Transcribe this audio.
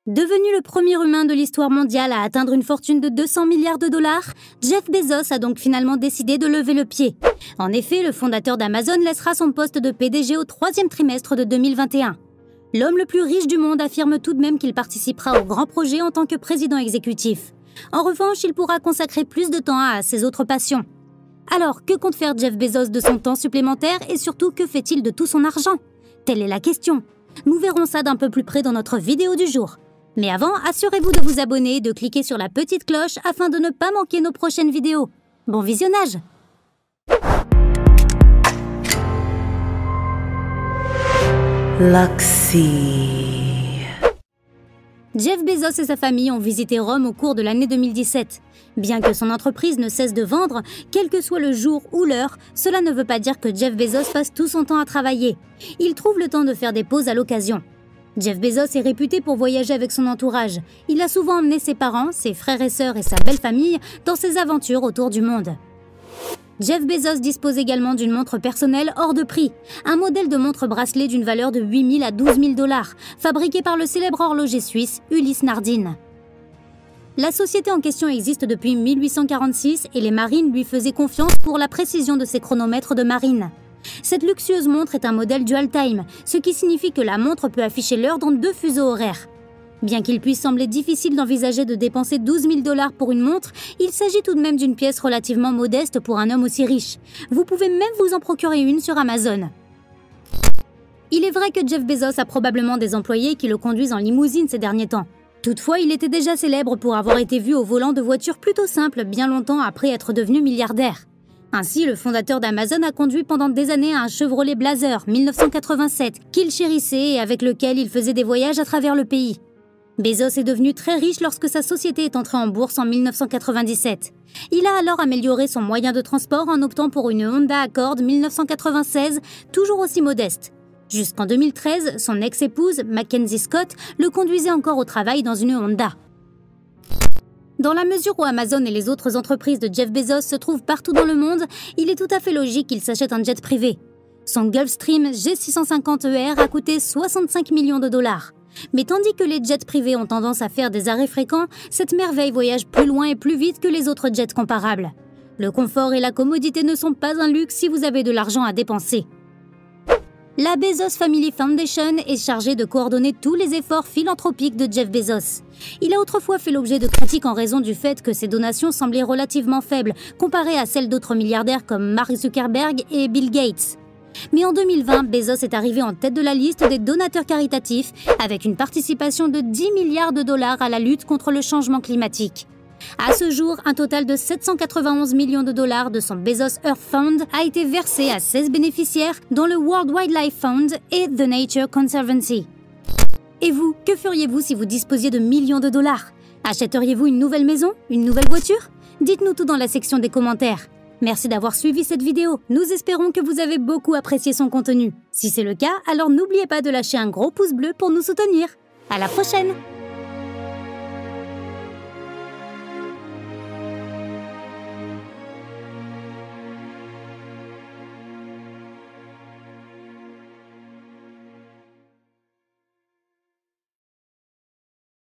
Devenu le premier humain de l'histoire mondiale à atteindre une fortune de 200 milliards de dollars, Jeff Bezos a donc finalement décidé de lever le pied. En effet, le fondateur d'Amazon laissera son poste de PDG au troisième trimestre de 2021. L'homme le plus riche du monde affirme tout de même qu'il participera au grand projet en tant que président exécutif. En revanche, il pourra consacrer plus de temps à ses autres passions. Alors, que compte faire Jeff Bezos de son temps supplémentaire et surtout, que fait-il de tout son argent? Telle est la question. Nous verrons ça d'un peu plus près dans notre vidéo du jour. Mais avant, assurez-vous de vous abonner et de cliquer sur la petite cloche afin de ne pas manquer nos prochaines vidéos. Bon visionnage! Luxy. Jeff Bezos et sa famille ont visité Rome au cours de l'année 2017. Bien que son entreprise ne cesse de vendre, quel que soit le jour ou l'heure, cela ne veut pas dire que Jeff Bezos passe tout son temps à travailler. Il trouve le temps de faire des pauses à l'occasion. Jeff Bezos est réputé pour voyager avec son entourage. Il a souvent emmené ses parents, ses frères et sœurs et sa belle famille dans ses aventures autour du monde. Jeff Bezos dispose également d'une montre personnelle hors de prix, un modèle de montre bracelet d'une valeur de 8 000 à 12 000 $, fabriqué par le célèbre horloger suisse Ulysse Nardin. La société en question existe depuis 1846 et les marines lui faisaient confiance pour la précision de ses chronomètres de marine. Cette luxueuse montre est un modèle dual time, ce qui signifie que la montre peut afficher l'heure dans 2 fuseaux horaires. Bien qu'il puisse sembler difficile d'envisager de dépenser 12 000 $ pour une montre, il s'agit tout de même d'une pièce relativement modeste pour un homme aussi riche. Vous pouvez même vous en procurer une sur Amazon. Il est vrai que Jeff Bezos a probablement des employés qui le conduisent en limousine ces derniers temps. Toutefois, il était déjà célèbre pour avoir été vu au volant de voitures plutôt simples bien longtemps après être devenu milliardaire. Ainsi, le fondateur d'Amazon a conduit pendant des années un Chevrolet Blazer 1987 qu'il chérissait et avec lequel il faisait des voyages à travers le pays. Bezos est devenu très riche lorsque sa société est entrée en bourse en 1997. Il a alors amélioré son moyen de transport en optant pour une Honda Accord 1996, toujours aussi modeste. Jusqu'en 2013, son ex-épouse, Mackenzie Scott, le conduisait encore au travail dans une Honda. Dans la mesure où Amazon et les autres entreprises de Jeff Bezos se trouvent partout dans le monde, il est tout à fait logique qu'il s'achète un jet privé. Son Gulfstream G650ER a coûté 65 millions de $. Mais tandis que les jets privés ont tendance à faire des arrêts fréquents, cette merveille voyage plus loin et plus vite que les autres jets comparables. Le confort et la commodité ne sont pas un luxe si vous avez de l'argent à dépenser. La Bezos Family Foundation est chargée de coordonner tous les efforts philanthropiques de Jeff Bezos. Il a autrefois fait l'objet de critiques en raison du fait que ses donations semblaient relativement faibles comparées à celles d'autres milliardaires comme Mark Zuckerberg et Bill Gates. Mais en 2020, Bezos est arrivé en tête de la liste des donateurs caritatifs avec une participation de 10 milliards de $ à la lutte contre le changement climatique. À ce jour, un total de 791 millions de $ de son Bezos Earth Fund a été versé à 16 bénéficiaires, dont le World Wildlife Fund et The Nature Conservancy. Et vous, que feriez-vous si vous disposiez de millions de $? Achèteriez-vous une nouvelle maison? Une nouvelle voiture? Dites-nous tout dans la section des commentaires. Merci d'avoir suivi cette vidéo. Nous espérons que vous avez beaucoup apprécié son contenu. Si c'est le cas, alors n'oubliez pas de lâcher un gros pouce bleu pour nous soutenir. À la prochaine!